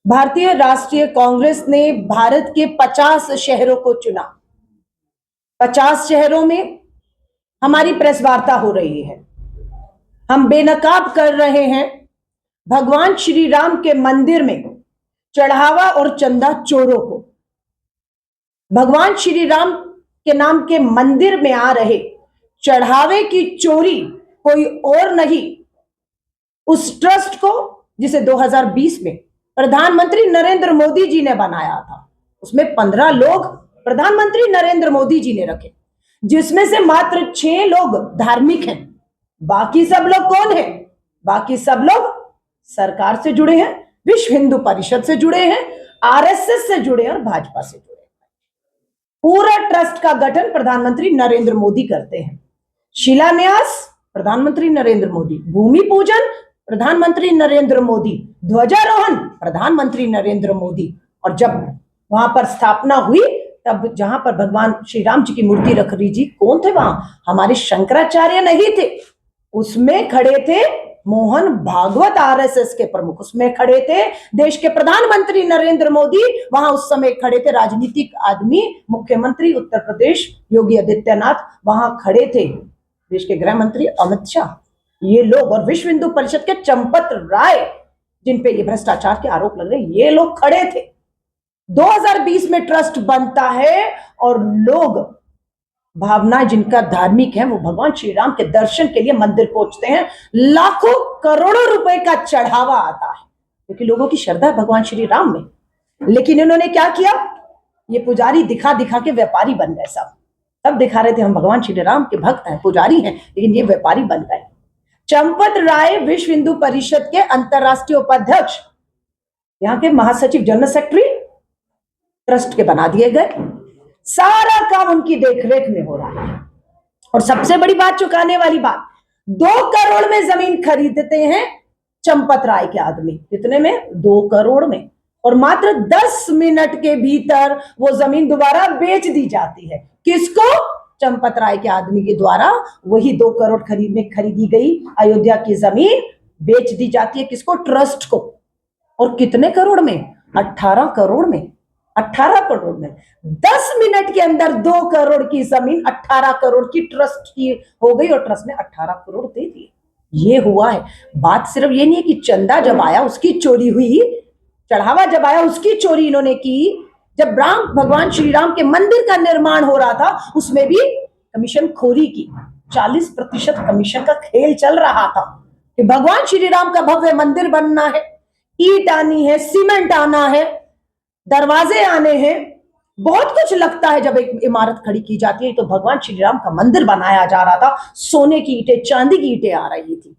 भारतीय राष्ट्रीय कांग्रेस ने भारत के 50 शहरों को चुना। 50 शहरों में हमारी प्रेस वार्ता हो रही है। हम बेनकाब कर रहे हैं भगवान श्री राम के मंदिर में चढ़ावा और चंदा चोरों को। भगवान श्री राम के नाम के मंदिर में आ रहे चढ़ावे की चोरी कोई और नहीं, उस ट्रस्ट को जिसे 2020 में प्रधानमंत्री नरेंद्र मोदी जी ने बनाया था, उसमें 15 लोग प्रधानमंत्री नरेंद्र मोदी जी ने रखे, जिसमें से मात्र 6 लोग धार्मिक हैं। बाकी सब लोग कौन है? बाकी सब लोग सरकार से जुड़े हैं, विश्व हिंदू परिषद से जुड़े हैं, आरएसएस से जुड़े हैं और भाजपा से जुड़े हैं। पूरा ट्रस्ट का गठन प्रधानमंत्री नरेंद्र मोदी करते हैं। शिलान्यास प्रधानमंत्री नरेंद्र मोदी, भूमि पूजन प्रधानमंत्री नरेंद्र मोदी, ध्वजारोहण प्रधानमंत्री नरेंद्र मोदी। और जब वहां पर स्थापना हुई तब जहां पर भगवान श्री राम जी की मूर्ति रख रही जी, कौन थे वहां? हमारे शंकराचार्य नहीं थे, उसमें खड़े थे मोहन भागवत, आरएसएस के प्रमुख उसमें खड़े थे, देश के प्रधानमंत्री नरेंद्र मोदी वहां उस समय खड़े थे, राजनीतिक आदमी मुख्यमंत्री उत्तर प्रदेश योगी आदित्यनाथ वहां खड़े थे, देश के गृह मंत्री अमित शाह, ये लोग और विश्व हिंदू परिषद के चंपत राय जिन पे ये भ्रष्टाचार के आरोप लग रहे, ये लोग खड़े थे। 2020 में ट्रस्ट बनता है और लोग भावनाएं जिनका धार्मिक है वो भगवान श्री राम के दर्शन के लिए मंदिर पहुंचते हैं। लाखों करोड़ों रुपए का चढ़ावा आता है क्योंकि लोगों की श्रद्धा है भगवान श्री राम में। लेकिन इन्होंने क्या किया? ये पुजारी दिखा दिखा के व्यापारी बन गए। सब दिखा रहे थे हम भगवान श्री राम के भक्त हैं, पुजारी हैं, लेकिन ये व्यापारी बन गए। चंपत राय विश्व हिंदू परिषद के अंतरराष्ट्रीय उपाध्यक्ष, यहाँ के महासचिव, जनरल सेक्रेटरी ट्रस्ट के बना दिए गए। सारा काम उनकी देखरेख में हो रहा है। और सबसे बड़ी बात, चुकाने वाली बात, 2 करोड़ में जमीन खरीदते हैं चंपत राय के आदमी। कितने में? 2 करोड़ में। और मात्र 10 मिनट के भीतर वो जमीन दोबारा बेच दी जाती है। किसको? चंपत राय के आदमी के द्वारा वही 2 करोड़ खरीदी गई अयोध्या की जमीन बेच दी जाती है। किसको? ट्रस्ट को। और कितने करोड़ में? 18 करोड़ में। 18 करोड़ में 10 मिनट के अंदर 2 करोड़ की जमीन 18 करोड़ की ट्रस्ट की हो गई और ट्रस्ट ने 18 करोड़ दे दिए। ये हुआ है। बात सिर्फ ये नहीं है कि चंदा जब आया उसकी चोरी हुई, चढ़ावा जब आया उसकी चोरी इन्होंने की। जब भगवान श्री राम के मंदिर का निर्माण हो रहा था उसमें भी कमीशन खोरी की। 40% कमीशन का खेल चल रहा था कि भगवान श्री राम का भव्य मंदिर बनना है, ईंट आनी है, सीमेंट आना है, दरवाजे आने हैं, बहुत कुछ लगता है। जब एक इमारत खड़ी की जाती है तो भगवान श्री राम का मंदिर बनाया जा रहा था, सोने की ईंटें, चांदी की ईंटें आ रही थी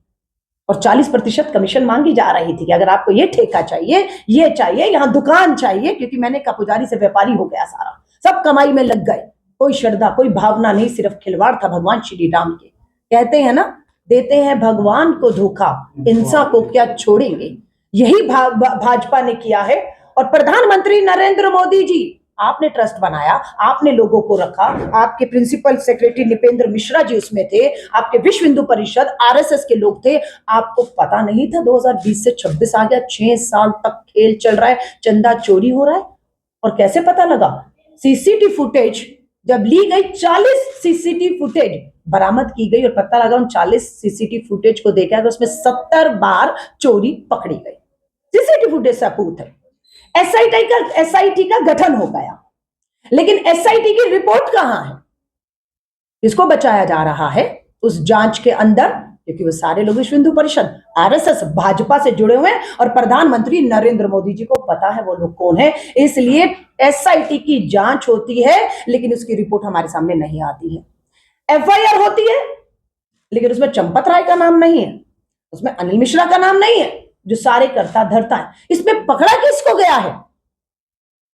और 40% कमीशन मांगी जा रही थी कि अगर आपको ये ठेका चाहिए, ये चाहिए, यहाँ दुकान चाहिए, क्योंकि मैंने कहा पुजारी से व्यापारी हो गया, सारा सब कमाई में लग गए। कोई श्रद्धा, कोई भावना नहीं, सिर्फ खिलवाड़ था भगवान श्री राम के। कहते हैं ना, देते हैं भगवान को धोखा, इंसान को क्या छोड़ेंगे। यही भाजपा ने किया है। और प्रधानमंत्री नरेंद्र मोदी जी, आपने ट्रस्ट बनाया, आपने लोगों को रखा, आपके प्रिंसिपल सेक्रेटरी निपेंद्र मिश्रा जी उसमें थे, आपके विश्व हिंदू परिषद आरएसएस के लोग थे। आपको पता नहीं था 2020 से 26 आ गया, 6 साल तक खेल चल रहा है, चंदा चोरी हो रहा है। और कैसे पता लगा? सीसीटीवी फुटेज जब ली गई, 40 सीसीटीवी फुटेज बरामद की गई और पता लगा उन 40 सीसीटीवी फुटेज को देखा तो उसमें 70 बार चोरी पकड़ी गई। सीसीटीवी फुटेज सबूत है। एसआईटी का गठन हो गया, लेकिन एसआईटी की रिपोर्ट कहां है? किसको बचाया जा रहा है उस जांच के अंदर? क्योंकि वो सारे लोग विश्व हिंदू परिषद, आरएसएस, भाजपा से जुड़े हुए हैं और प्रधानमंत्री नरेंद्र मोदी जी को पता है वो लोग कौन है। इसलिए एसआईटी की जांच होती है लेकिन उसकी रिपोर्ट हमारे सामने नहीं आती है। एफआईआर होती है लेकिन उसमें चंपत राय का नाम नहीं है, उसमें अनिल मिश्रा का नाम नहीं है, जो सारे करता धरता है। इसमें पकड़ा किसको गया है?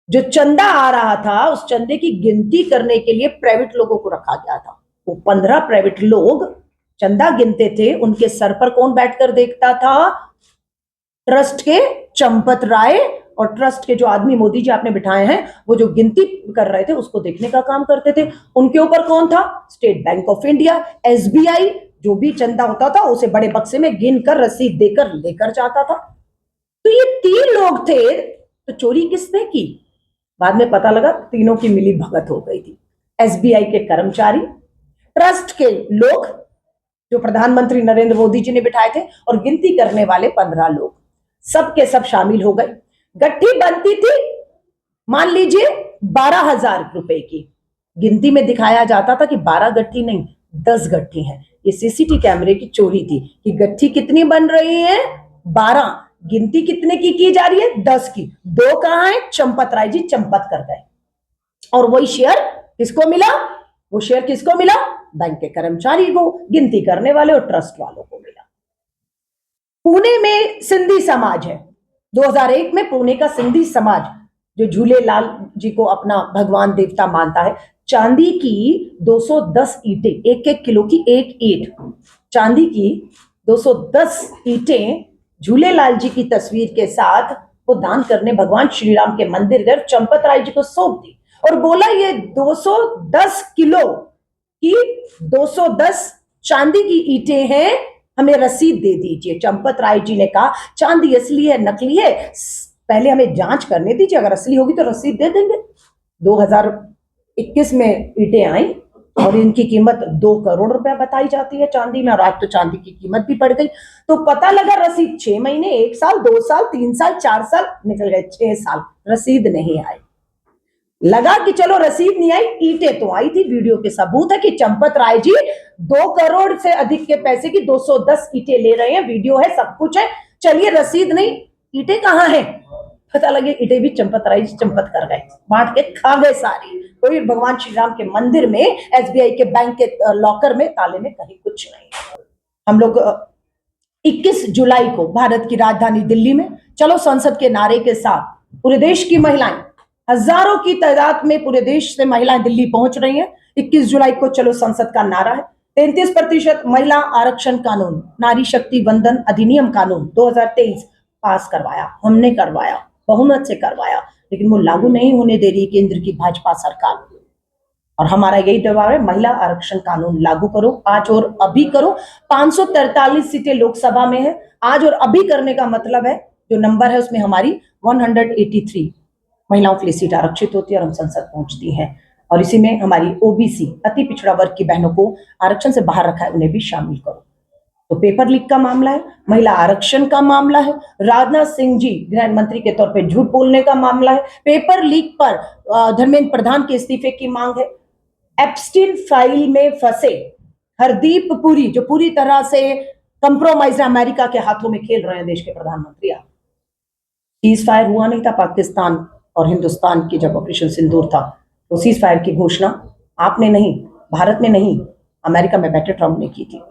जो चंदा आ रहा था उस चंदे की गिनती करने के लिए प्राइवेट लोगों को रखा गया था। वो 15 प्राइवेट लोग चंदा गिनते थे। उनके सर पर कौन बैठकर देखता था? ट्रस्ट के चंपत राय और ट्रस्ट के जो आदमी मोदी जी आपने बिठाए हैं, वो जो गिनती कर रहे थे उसको देखने का काम करते थे। उनके ऊपर कौन था? State bank of India, SBI, जो भी चंदा होता था उसे बड़े बक्से में गिन कर रसीद देकर लेकर जाता था। तो ये 3 लोग थे तो चोरी किसने की? बाद में पता लगा तीनों की मिली भगत हो गई थी। एसबीआई के कर्मचारी, ट्रस्ट के लोग जो प्रधानमंत्री नरेंद्र मोदी जी ने बिठाए थे, और गिनती करने वाले 15 लोग, सब के सब शामिल हो गए। गट्ठी बनती थी मान लीजिए 12,000 रुपए की। गिनती में दिखाया जाता था कि 12 गट्ठी नहीं 10 गट्ठी है। ये सीसीटीवी कैमरे की चोरी थी कि गट्ठी कितनी बन रही है 12, गिनती कितने की जा रही है 10 की। 2 कहां है? चंपत राय जी चंपत कर गए। और वही शेयर किसको मिला? वो शेयर किसको मिला? बैंक के कर्मचारी को, गिनती करने वाले और ट्रस्ट वालों को मिला। पुणे में सिंधी समाज है। 2001 में पुणे का सिंधी समाज जो झूलेलाल जी को अपना भगवान देवता मानता है, चांदी की 210 ईंटें, 1-1 किलो की एक ईंट, चांदी की 210 ईंटें झूलेलाल जी की तस्वीर के साथ वो दान करने भगवान श्री राम के मंदिर गए, चंपत राय जी को सौंप दी और बोला ये 210 किलो की 210 चांदी की ईंटें हैं, हमें रसीद दे दीजिए। चंपत राय जी ने कहा चांदी असली है नकली है, पहले हमें जांच करने दीजिए, अगर असली होगी तो रसीद दे देंगे। 2021 में ईंटें आई और इनकी कीमत 2 करोड़ रुपया बताई जाती है चांदी में, और आज तो चांदी की कीमत भी बढ़ गई। तो पता लगा रसीद 6 महीने, 1 साल, 2 साल, 3 साल, 4 साल निकल गए, 6 साल रसीद नहीं आई। लगा कि चलो रसीद नहीं आई, ईंटें तो आई थी। वीडियो के सबूत है कि चंपत राय जी 2 करोड़ से अधिक के पैसे की 210 ईंटें ले रहे हैं, वीडियो है, सब कुछ है। चलिए रसीद नहीं, ईंटें कहां हैं? पता लगे ईंटें भी चंपत राय जी चंपत कर गए, बांट के खा गए सारी। कोई भगवान श्री राम के मंदिर में, एसबीआई के बैंक के लॉकर में, ताले में कहीं कुछ नहीं। हम लोग 21 जुलाई को भारत की राजधानी दिल्ली में चलो संसद के नारे के साथ पूरे देश की महिलाएं, हजारों की तादाद में पूरे देश से महिलाएं दिल्ली पहुंच रही हैं। 21 जुलाई को चलो संसद का नारा है। 33% महिला आरक्षण कानून, नारी शक्ति वंदन अधिनियम कानून 2023 पास करवाया, हमने करवाया, बहुमत से करवाया, लेकिन वो लागू नहीं होने दे रही केंद्र की भाजपा सरकार। और हमारा यही दबाव है, महिला आरक्षण कानून लागू करो, आज और अभी करो। 543 सीटें लोकसभा में है, आज और अभी करने का मतलब है जो नंबर है उसमें हमारी 183 महिलाओं के लिए सीट आरक्षित होती है और हम संसद पहुंचती हैं। और इसी में हमारी ओबीसी अति पिछड़ा वर्ग की बहनों को आरक्षण से बाहर रखा है, उन्हें भी शामिल करो। तो पेपर लीक का मामला है, महिला आरक्षण का मामला है, राजनाथ सिंह जी गृह मंत्री के तौर पे झूठ बोलने का मामला है, पेपर लीक पर धर्मेंद्र प्रधान के इस्तीफे की मांग है, एप्स्टीन फाइल में फंसे हरदीप पुरी जो पूरी तरह से कंप्रोमाइज अमेरिका के हाथों में खेल रहे हैं देश के प्रधानमंत्री। सीज फायर हुआ नहीं था पाकिस्तान और हिंदुस्तान की जब ऑपरेशन सिंदूर था, तो सीज फायर की घोषणा आपने नहीं, भारत में नहीं, अमेरिका में बैठे ट्रंप ने की थी।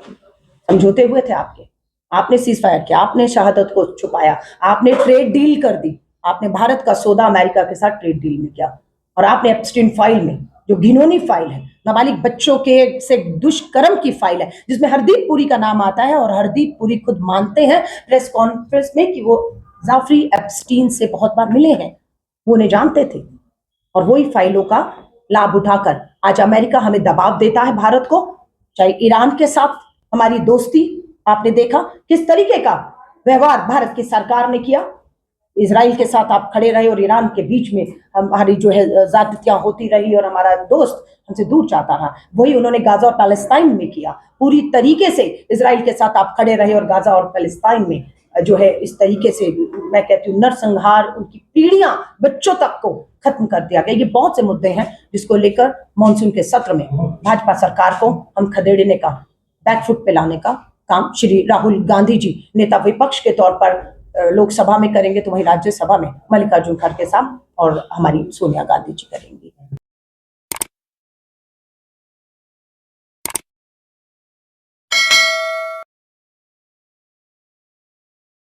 समझौते हुए थे आपने सीज फायर किया, आपने शहादत को छुपाया, आपने ट्रेड डील कर दी, आपने भारत का सौदा अमेरिका के साथ ट्रेड डील में किया, और आपने एप्स्टीन फाइल में जो घिनौनी फाइल है, नाबालिग बच्चों के से दुष्कर्म की फाइल है, जिसमें हरदीप पुरी का नाम आता है, और हरदीप पुरी खुद मानते हैं प्रेस कॉन्फ्रेंस में कि वो जाफरी एप्स्टीन से बहुत बार मिले हैं, वो उन्हें जानते थे। और वही फाइलों का लाभ उठाकर आज अमेरिका हमें दबाव देता है भारत को। चाहे ईरान के साथ हमारी दोस्ती, आपने देखा किस तरीके का व्यवहार भारत की सरकार ने किया, इजराइल के साथ आप खड़े रहे और ईरान के बीच में हमारी जो है ज्यादतियां होती रही और हमारा दोस्त हमसे दूर चाहता रहा। वही उन्होंने गाजा और पैलेस्टाइन में किया, पूरी तरीके से इजराइल के साथ आप खड़े रहे और गाजा और पैलेस्टाइन में जो है इस तरीके से मैं कहती हूँ नरसंहार, उनकी पीढ़ियां बच्चों तक को खत्म कर दिया गया। ये बहुत से मुद्दे हैं जिसको लेकर मॉनसून के सत्र में भाजपा सरकार को हम खदेड़ने का, बैकफुट पे लाने का काम श्री राहुल गांधी जी नेता विपक्ष के तौर पर लोकसभा में करेंगे, तो वही राज्यसभा में मल्लिकार्जुन खड़गे साहब और हमारी सोनिया गांधी जी करेंगी।